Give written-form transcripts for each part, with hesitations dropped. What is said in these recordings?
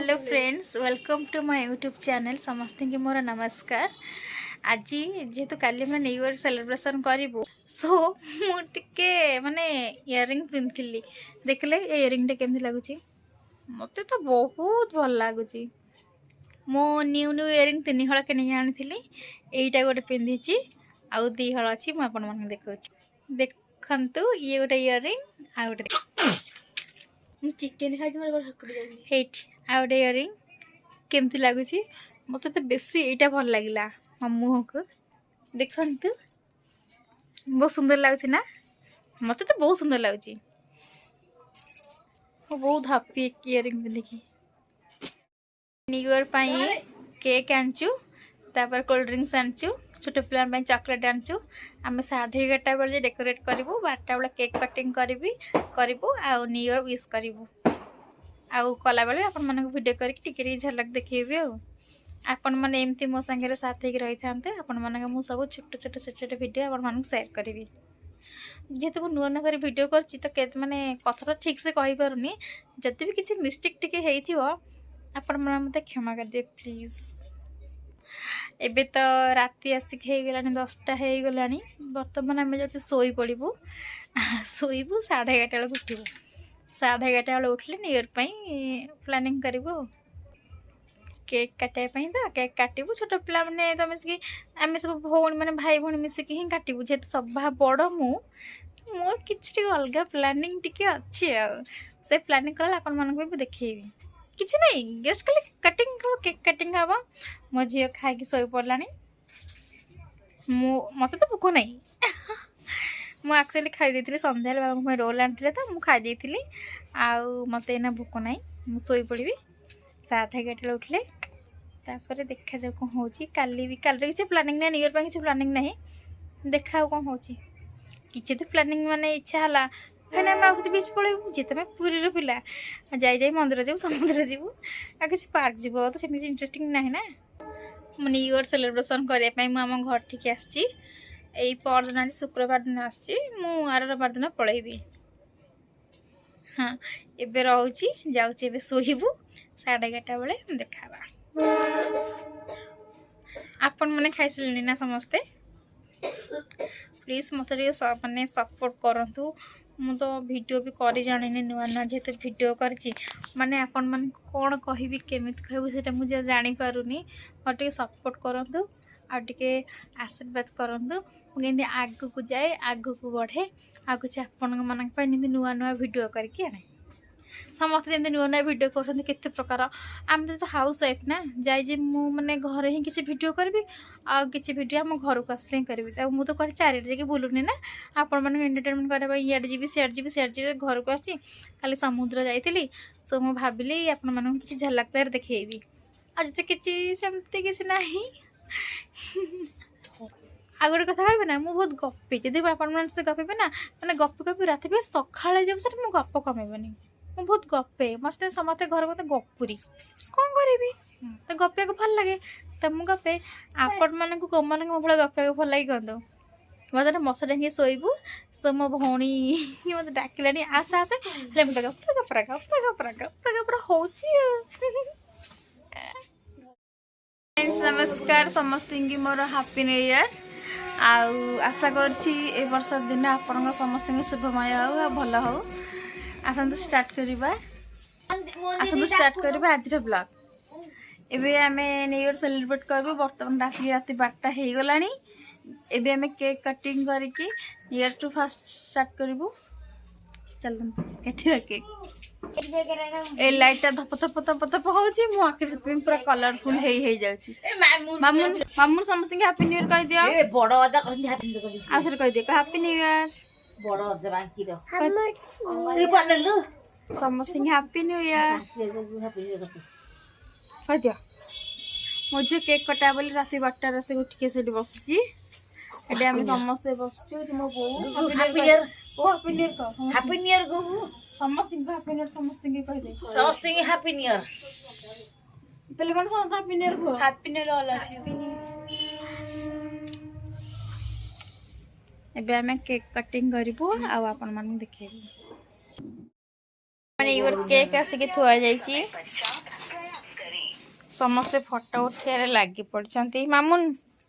Hello friends, welcome to my YouTube channel. समस्त की मोर नमस्कार। आज जेहेतु काली मैं न्यू ईयर सेलिब्रेशन करूँ सो मुझे माने इयरिंग पिंधि देखले इयरिंग केमती लगुच मत तो बहुत भल लगुच। मो न्यू न्यू इयरिंग 3 हल किनिक आनी यहीटा गोटे पिंधि आउ 2 हल अच्छी मुझे देखा देखु ये गोटे इयरिंग आ गोटे चिकेन खाई आ गोटे इयरिंग केमती लगुच मत तो बेसी यहीटा भल लगे मो मुह को देखु बहुत सुंदर लगुच ना। मत तो बहुत सुंदर लगुच। बहुत हापी इयरिंग पिंधिकी। न्यू ईयर केक आनचु तापर कोल्ड ड्रिंक्स आनचु छोट पिला चॉकलेट आनचु आम 11:30 बेले डेकोरेट करूँ 12टा बेले केक कटिंग करूँ आ न्यू ईयर विश करूँ आउ कला बेले आपण मानक वीडियो करके झलक देखिए आपण मैंने एमती मो सांगे साथ ही रही था आपण मानक मु सब छोट छोट छोट छोट वीडियो आपण मानक शेयर करी जेहेतु मु नुआ नुआ वीडियो करछि तो के माने कथा ठीक से कहि पारुनी जति भी किछि मिस्टेक टिके हेइथिवो आपण माने मते क्षमा कर दे प्लीज। एबे तो राति आसिक हो गलानी 10टा हो गलानी बर्तमान आम जाऊँ शोई पड़ू शोबू 11:30 बेले उठू 11:30 बेले उठले न्यू ईयर प्लानिंग करूँ केक काटापी तो केक काटू छोट पिला मैंने तो मिसिक आम सब भौणी मैंने भाई भौणी मिसिक ही काटू जेहेतु सभा बड़ मोर कि अलग प्लानिंग टी अच्छी से प्लानिंग कला आपण मानक भी देखी किसी नहीं गेस्ट खाली कटिंग हम केक कटिंग हम मो झी खाई शो पड़ा मत तो भोक नहीं मुझे एक्चुअली खाई सन्ध्या बाबा रोल आनी तो मुझे खाई आउ मत एना भोक ना मुझे शो पड़ी 11:30 उठले तापर देखा जाऊ कौन हो काली भी काली किसी प्लानिंग ना न्यू ईयर किसी प्लानिंग ना देखा कौन हो कि तो प्लानिंग माने इच्छा है फिर आम आगे बीच पलू जी तुम पुरी पिला जाई मंदिर जाऊ समुद्र जीवु आ कि पार्क जीव तो सेम इंटरेस्टिंग ना ना न्यू ईयर सेलिब्रेशन करने आम घर ठीक आसी परदिन आज शुक्रवार दिन आर रविवार दिन पलैबी। हाँ एबे रोची जाऊँ शोबू 11:30 बेले देखा आपण मैंने खाई सारे ना समस्ते प्लीज मत मैंने सपोर्ट करूँ मु तो वीडियो भी कर जानी नुआ नुआ जेहेतु वीडियो करची माने आपण मन कौन कहि केमी कहबू से मुझे जापारूनी मोटे सपोर्ट करूँ आगे आशीर्वाद करूँ मुझे आग को जाए आग को बढ़े आ कुछ आपण मान नुआ नुआ वीडियो करके आने समस्त जमी नुआ नुआ वीडियो कर प्रकार आम तो हाउस वाइफ ना जाए मुझे घरे ही किसी वीडियो करी आ किसी वीडियो आम घर को आसले करी तो मुझे कहीं चारिटे जाके बुलूनी ना आपण मैं एंटरटेनमेंट करने इे जी सियाड़े जी घर को आसी खाली समुद्र जाइली सो मुझे भाविली आपण मानक किसी झलक देखी आज तो किसी सेमती किसी ना आ गोटे कथा कह ना मुझे बहुत गपी जब आप गपे ना मैंने गपी गपी रात सका जब सर मुझे गप कमेबनी मु बहुत गपे मस्त समस्ते घर मत गपुरी कौन करी तो गपिया को भल लगे तो मुझे गपे आपण मान को मान मो भाई गपिया को भल लगे कहतु मतलब मशा टाँगी शोबू सो मो भौणी मत डाकिलानी आस आस मत गपरा गपरा गपरा गपरा गपरा गपरा हो नमस्कार समस्त की मोर हैप्पी न्यू ईयर आशा कर वर्ष दिन आपण समस्त शुभमय हो भल हो आसतु स्टार्ट करवा आसतु स्टार्ट करवा आज ब्लॉग एबे आमे न्यू ईयर सेलिब्रेट करबो बर्तमान रात 12टा हो गलानी एबे आमे केक कटिंग करके ईयर टू फास्ट स्टार्ट करबो चल केठी केक ए लाइट धप धप धप धप होची मो आखिर पूरा कलरफुल हे जाउची मामू मामू समस्त के हैप्पी न्यू ईयर कह दियो ए बड़ अदा करन हैप्पी न्यू ईयर आखिर कह दियो हैप्पी न्यू ईयर बड़ अदा बाकी दो समस्त हैप्पी न्यू ईयर कह दियो मुझे केक कटा बोली रात 12टा से उठ से बसची एडे हम समस्त बसचु मो बो हैप्पी न्यू ईयर ओ हैप्पी न्यू ईयर को हैप्पी न्यू ईयर को समस्त हैप्पी न्यू ईयर समस्त के कह दे समस्त हैप्पी न्यू ईयर पहले कौन समस्त हैप्पी न्यू ईयर को happy new year all of you एबे हमें केक कटिंग करिबो आ आपण मन देखिबो माने योर केक आसी के थुआ जाईची समस्ते फोटो उठे लगी पड़ती। मामुन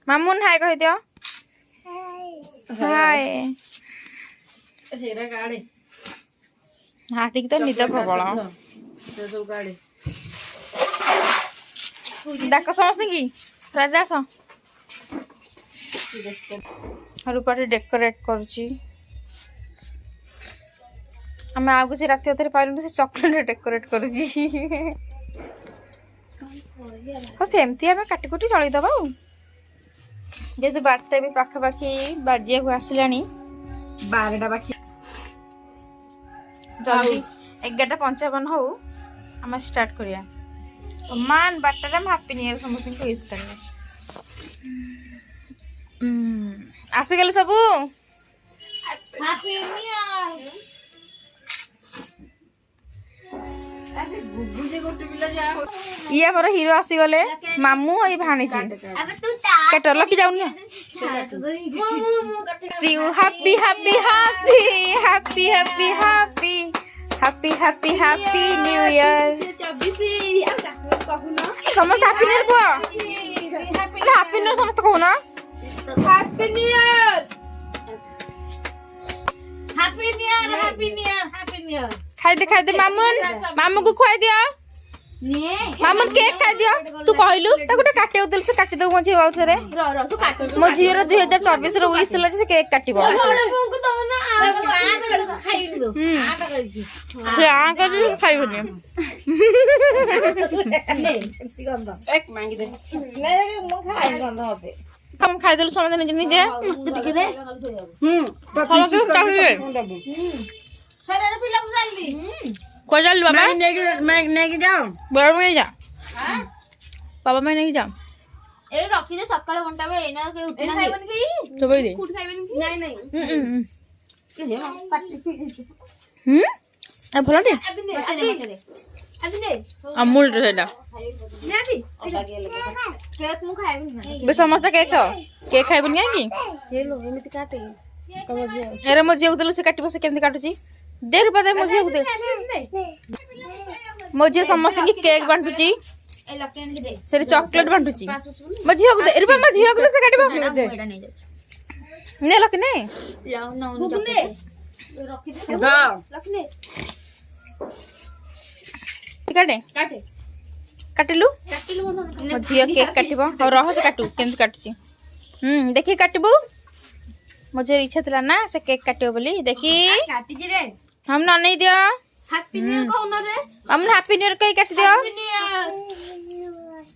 मामुन हाय कह दियो हाय। हाथी की तो निद प्रबल डाक समस्त की राजा आस रूपाटी डेकोरेट करुची। आम आग से राति अधे पाइलु से चॉकलेट डेकोरेट करुची। सेमती आम काटिकुटी चलईदबा जेहेतु 12टा भी पाखापाखि बाजिया को आसला 12टा बाकी जल्दी 11:55 हो आम स्टार्ट करिया समान 12टा हम हैप्पी न्यू ईयर समस्त को विश करने आसीगले सब हैप्पी न्यू ईयर। ये हमार हीरो आसीगले मामू और भाणीजी कट लकी जाऊन happy happy happy happy happy happy happy happy happy new year. समस्त हैप्पी न्यू ईयर को हैप्पी न्यू ईयर समस्त कहूना happy new year happy new year happy new year happy new year. खाई दे मामुन मामू को खुआई दिया मामुन केक खाई दियो। तू कहलु ता गोटे काटे उदल से काटी दो मझी आउट रे मो झीर 2024 रो विश ला से केक काटिबो आ कर खाइबनी एक मांगी दे मो खाइ गंध होते हम खाइ देलु समय निजे निजे टिके रे समय के चाहि सरे पिला को जल्दी को जल्दी बाबा मैं नेकी जाऊं बड़ में जा हां बाबा मैं नेकी जाऊं ए रखी दे सकाळे घंटा में एना के उठना खाइबन की तो दे फूड खाइबन की नहीं नहीं के पाटी ए भला दे अमूल रेडा नेदी केक मु खाइबन बे समस्त केक खाओ केक खाइबन की ये लो एमिति काटे अरे मो जियो देलु से काटिबो से केमति काटुची दे रुपा दे मुझे दे मुझे समस्त की केक बांटुची से चॉकलेट बांटुची मुझे को दे रुपा मुझे को दे से काटिबो ने लक ने जाओ ना गुगने रखी दे लखने काटे काटे काटिलु मुझे केक काटिबो और रह से काटू केमति काटुची देखि काटिबो मुझे इच्छा थला ना से केक काटियो बोली देखी काटी जी रे हम ना नहीं दियो हैप्पी न्यू ईयर कहू न रे हम हैप्पी न्यू ईयर कई काट दियो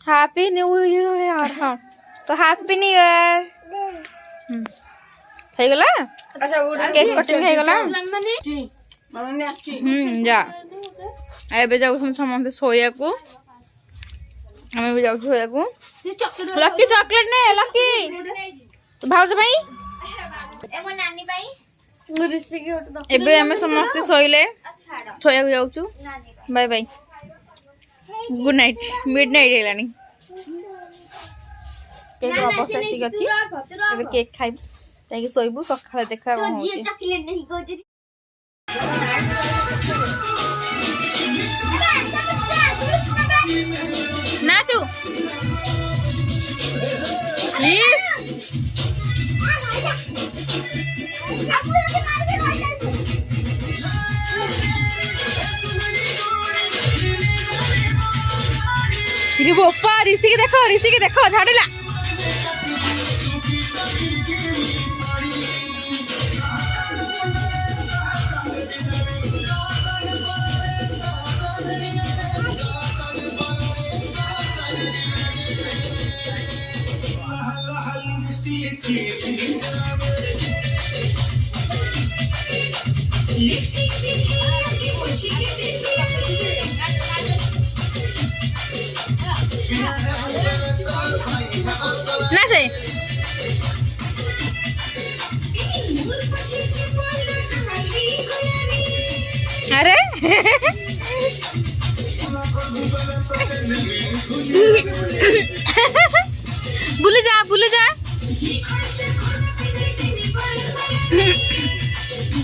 हैप्पी न्यू ईयर हां तो हैप्पी न्यू ईयर થઈ ગલા अच्छा केक कटिंग થઈ ગલા जा एबे जाऊ हम समस्त सोया को हमें भी जाऊ सोया को लकी चॉकलेट ने लकी तो भाउज भाई ए मो नानी भाई एबे हमें समस्त सोइले सोया को जाउछु bye bye good night midnight हेलानी केक अवस्था ठीक अछि एबे केक खाइ ताकि सोइबु सखाले देखा हो जी चॉकलेट नहीं को नाचू यस रे बोपा ऋषि के देखो झाड़िला ना से अरे भूल जा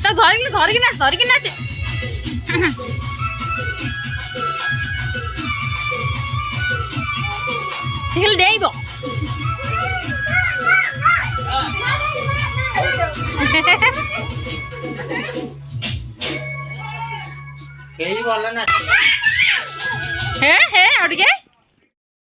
तो घर की नाच धर की नाच ସେ ଖାଲି ଡେଇଁବ। କେହି ଭଲ ନା ହେ ହେ ଆଉ ଟିକେ